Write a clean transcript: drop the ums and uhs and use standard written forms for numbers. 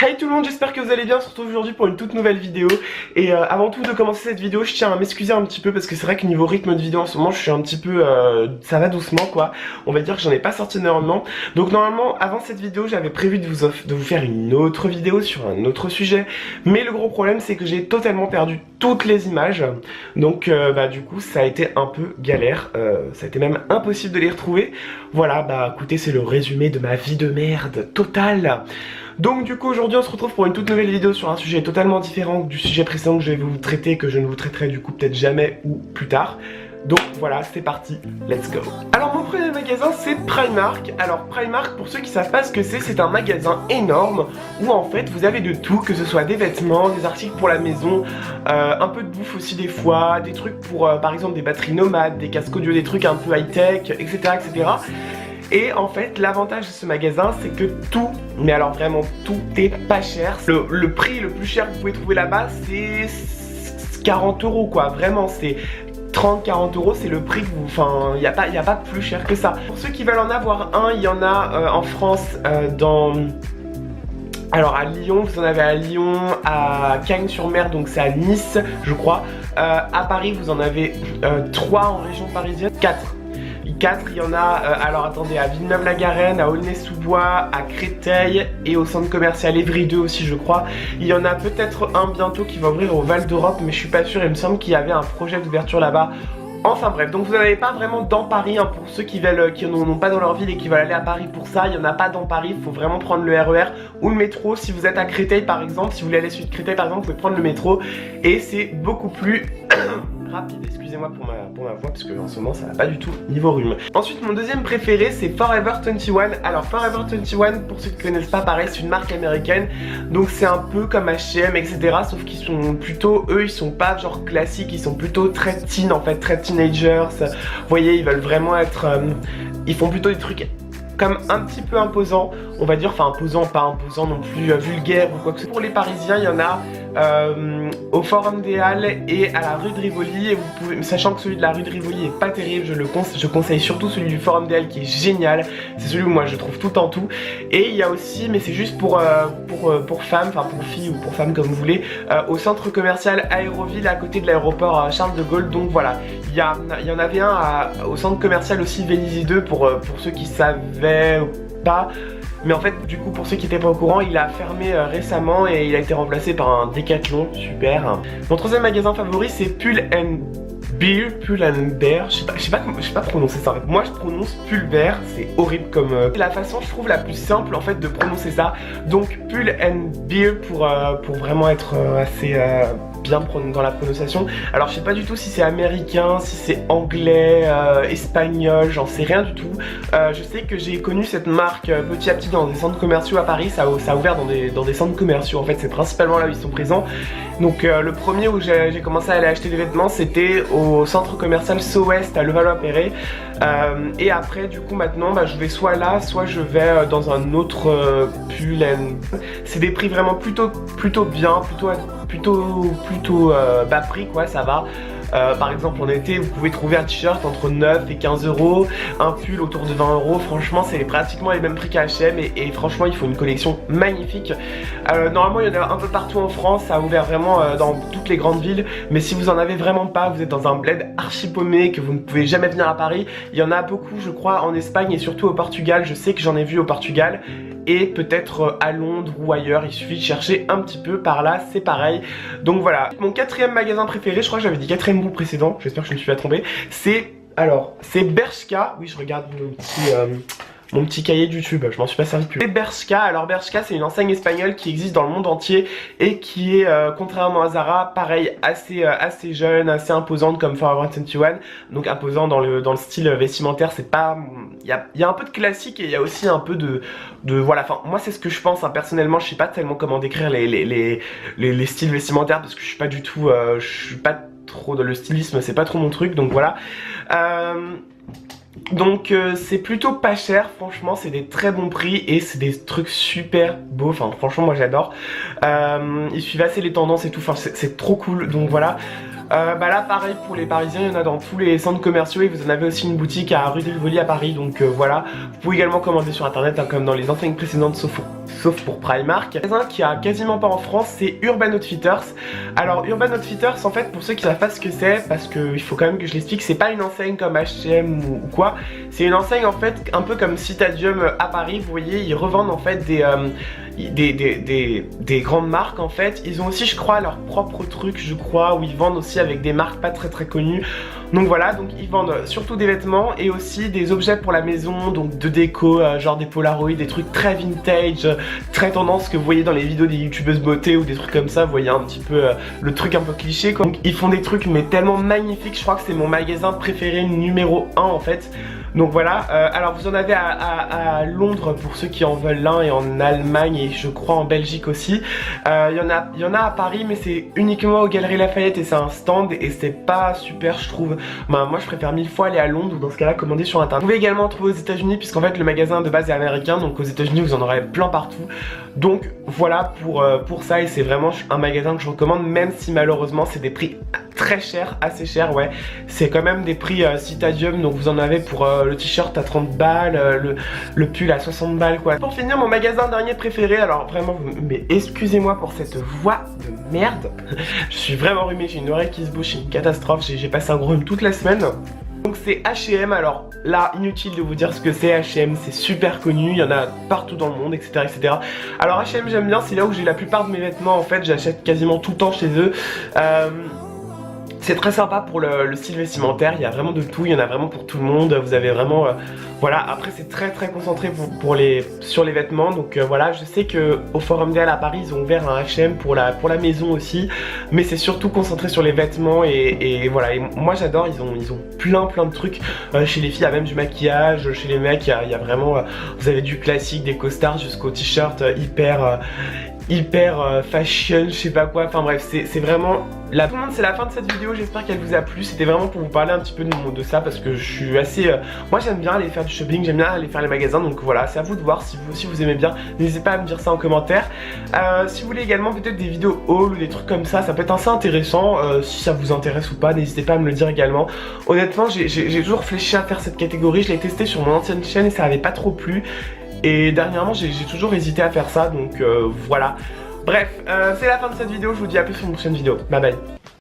Hey tout le monde, j'espère que vous allez bien. On se retrouve aujourd'hui pour une toute nouvelle vidéo. Et avant tout de commencer cette vidéo, je tiens à m'excuser un petit peu parce que c'est vrai que niveau rythme de vidéo en ce moment, je suis un petit peu... ça va doucement quoi. On va dire que j'en ai pas sorti énormément. Donc normalement, avant cette vidéo, j'avais prévu de vous faire une autre vidéo sur un autre sujet. Mais le gros problème, c'est que j'ai totalement perdu toutes les images. Donc du coup, ça a été un peu galère. Ça a été même impossible de les retrouver. Voilà, écoutez, c'est le résumé de ma vie de merde totale. Donc du coup aujourd'hui on se retrouve pour une toute nouvelle vidéo sur un sujet totalement différent du sujet précédent que je vais vous traiter, que je ne vous traiterai du coup peut-être jamais ou plus tard. Donc voilà, c'est parti, let's go. Alors mon premier magasin c'est Primark. Alors Primark, pour ceux qui savent pas ce que c'est un magasin énorme où en fait vous avez de tout, que ce soit des vêtements, des articles pour la maison, un peu de bouffe aussi des fois, des trucs pour par exemple des batteries nomades, des casques audio, des trucs un peu high-tech, etc. etc. Et en fait l'avantage de ce magasin c'est que tout, mais alors vraiment tout est pas cher. Le prix le plus cher que vous pouvez trouver là-bas c'est 40 € quoi, vraiment c'est 30-40 €, c'est le prix que vous... Enfin, il n'y a pas plus cher que ça. Pour ceux qui veulent en avoir un, il y en a en France dans... Alors à Lyon, vous en avez à Lyon, à Cagnes-sur-Mer, donc c'est à Nice je crois. À Paris vous en avez 3 en région parisienne, 4. Il y en a, alors attendez, à Villeneuve-la-Garenne, à Aulnay-sous-Bois, à Créteil et au centre commercial Évry 2 aussi je crois. Il y en a peut-être un bientôt qui va ouvrir au Val d'Europe mais je suis pas sûr, il me semble qu'il y avait un projet d'ouverture là-bas. Enfin bref, donc vous n'avez pas vraiment dans Paris hein, pour ceux qui veulent, qui n'en ont pas dans leur ville et qui veulent aller à Paris pour ça, il n'y en a pas dans Paris, il faut vraiment prendre le RER ou le métro. Si vous êtes à Créteil par exemple, si vous voulez aller sur Créteil par exemple, vous pouvez prendre le métro et c'est beaucoup plus rapide. Excusez-moi pour ma voix parce que en ce moment ça va pas du tout niveau rhume. Ensuite mon deuxième préféré c'est Forever 21. Alors Forever 21, pour ceux qui connaissent pas, pareil c'est une marque américaine, donc c'est un peu comme H&M etc, sauf qu'ils sont plutôt, eux ils sont pas genre classiques, ils sont plutôt très teen en fait, très teenagers. Vous voyez, ils veulent vraiment être, ils font plutôt des trucs comme un petit peu imposants, on va dire, enfin imposant, pas imposant non plus, vulgaire ou quoi que ce soit. Pour les Parisiens, il y en a au Forum des Halles et à la rue de Rivoli, et vous pouvez, sachant que celui de la rue de Rivoli est pas terrible, je conseille surtout celui du Forum des Halles qui est génial, c'est celui où moi je trouve tout en tout. Et il y a aussi, mais c'est juste pour femmes, enfin pour filles ou pour femmes comme vous voulez, au centre commercial Aéroville à côté de l'aéroport Charles de Gaulle. Donc voilà, il y en avait un au centre commercial aussi Vélizy 2 pour ceux qui savaient ou pas. Mais en fait du coup pour ceux qui n'étaient pas au courant, il a fermé récemment et il a été remplacé par un Decathlon, super. Mon troisième magasin favori c'est Pull & Bear, je sais pas prononcer ça. Moi je prononce Pulbear, c'est horrible comme... la façon je trouve la plus simple en fait de prononcer ça. Donc Pull & Bear pour vraiment être assez... bien dans la prononciation. Alors je sais pas du tout si c'est américain, si c'est anglais, espagnol, j'en sais rien du tout. Je sais que j'ai connu cette marque petit à petit dans des centres commerciaux à Paris, ça a ouvert dans des centres commerciaux en fait, c'est principalement là où ils sont présents. Donc le premier où j'ai commencé à aller acheter des vêtements c'était au centre commercial SO-Ouest à Levallois-Perret. Et après du coup maintenant je vais soit là, soit je vais dans un autre Pull & c'est des prix vraiment plutôt bien, plutôt bas prix quoi, ça va. Par exemple en été vous pouvez trouver un t-shirt entre 9 et 15 €, un pull autour de 20 €, franchement c'est pratiquement les mêmes prix qu'à H&M et franchement il faut une collection magnifique. Normalement il y en a un peu partout en France, ça a ouvert vraiment dans toutes les grandes villes, mais si vous en avez vraiment pas, vous êtes dans un bled archi paumé, que vous ne pouvez jamais venir à Paris, il y en a beaucoup je crois en Espagne et surtout au Portugal, je sais que j'en ai vu au Portugal. Et peut-être à Londres ou ailleurs, il suffit de chercher un petit peu par là, c'est pareil. Donc voilà, mon quatrième magasin préféré, je crois que j'avais dit quatrième bout précédent, j'espère que je ne me suis pas trompé, c'est Bershka. Oui je regarde mon petit cahier de YouTube, je m'en suis pas servi plus. C'est Bershka. Alors Bershka c'est une enseigne espagnole qui existe dans le monde entier et qui est contrairement à Zara, pareil, assez jeune, assez imposante comme Forever 21. Donc imposant dans le style vestimentaire, c'est pas... Il y a un peu de classique et il y a aussi un peu de voilà, enfin moi c'est ce que je pense hein. Personnellement je sais pas tellement comment décrire les styles vestimentaires parce que je suis pas du tout, je suis pas trop dans le stylisme, c'est pas trop mon truc, donc voilà. Donc c'est plutôt pas cher, franchement c'est des très bons prix et c'est des trucs super beaux, enfin franchement moi j'adore. Ils suivent assez les tendances et tout, enfin c'est trop cool, donc voilà. Bah là pareil pour les Parisiens, il y en a dans tous les centres commerciaux et vous en avez aussi une boutique à rue de Rivoli à Paris, donc voilà. Vous pouvez également commander sur internet hein, comme dans les enseignes précédentes sauf pour Primark. Un qui a quasiment pas en France, c'est Urban Outfitters. Alors Urban Outfitters, en fait, pour ceux qui savent pas ce que c'est, parce qu'il faut quand même que je l'explique, c'est pas une enseigne comme H&M ou quoi, c'est une enseigne en fait un peu comme Citadium à Paris. Vous voyez, ils revendent en fait des grandes marques en fait. Ils ont aussi, je crois, leur propre truc, je crois, où ils vendent aussi avec des marques pas très connues. Donc voilà, donc ils vendent surtout des vêtements et aussi des objets pour la maison, donc de déco, genre des Polaroids, des trucs très vintage, très tendance que vous voyez dans les vidéos des youtubeuses beauté ou des trucs comme ça. Vous voyez un petit peu le truc un peu cliché quoi. Donc ils font des trucs mais tellement magnifiques, je crois que c'est mon magasin préféré numéro 1 en fait. Donc voilà, alors vous en avez à Londres pour ceux qui en veulent un et en Allemagne et je crois en Belgique aussi. Il y en a à Paris mais c'est uniquement aux Galeries Lafayette et c'est un stand et c'est pas super je trouve. Bah, moi je préfère 1000 fois aller à Londres ou dans ce cas là commander sur internet. Vous pouvez également en trouver aux États-Unis puisqu'en fait le magasin de base est américain, donc aux États-Unis vous en aurez plein partout. Donc voilà pour ça et c'est vraiment un magasin que je recommande même si malheureusement c'est des prix très chers, assez chers ouais. C'est quand même des prix Citadium, donc vous en avez pour le t-shirt à 30 balles, le pull à 60 balles quoi. Pour finir mon magasin dernier préféré, alors vraiment mais excusez-moi pour cette voix de merde. Je suis vraiment rhumé, j'ai une oreille qui se bouche, c'est une catastrophe, j'ai passé un gros rhume toute la semaine. Donc c'est H&M, alors là inutile de vous dire ce que c'est H&M, c'est super connu, il y en a partout dans le monde etc. Alors H&M j'aime bien, c'est là où j'ai la plupart de mes vêtements en fait, j'achète quasiment tout le temps chez eux. C'est très sympa pour le style vestimentaire, il y a vraiment de tout, il y en a vraiment pour tout le monde, vous avez vraiment... voilà, après c'est très concentré sur les vêtements, donc voilà, je sais que au Forum Day à Paris, ils ont ouvert un H&M pour la maison aussi, mais c'est surtout concentré sur les vêtements et voilà, et moi j'adore, ils ont plein de trucs, chez les filles il y a même du maquillage, chez les mecs il y a vraiment, vous avez du classique, des costards jusqu'au t-shirt hyper fashion, je sais pas quoi, enfin bref, c'est vraiment... Là, tout le monde, c'est la fin de cette vidéo, j'espère qu'elle vous a plu. C'était vraiment pour vous parler un petit peu de ça parce que je suis assez... moi j'aime bien aller faire du shopping, j'aime bien aller faire les magasins, donc voilà, c'est à vous de voir si vous aussi vous aimez bien. N'hésitez pas à me dire ça en commentaire. Si vous voulez également peut-être des vidéos haul ou des trucs comme ça peut être assez intéressant. Si ça vous intéresse ou pas, n'hésitez pas à me le dire également. Honnêtement, j'ai toujours réfléchi à faire cette catégorie, je l'ai testé sur mon ancienne chaîne et ça avait pas trop plu. Et dernièrement j'ai toujours hésité à faire ça, donc voilà. Bref, c'est la fin de cette vidéo, je vous dis à plus sur une prochaine vidéo. Bye bye.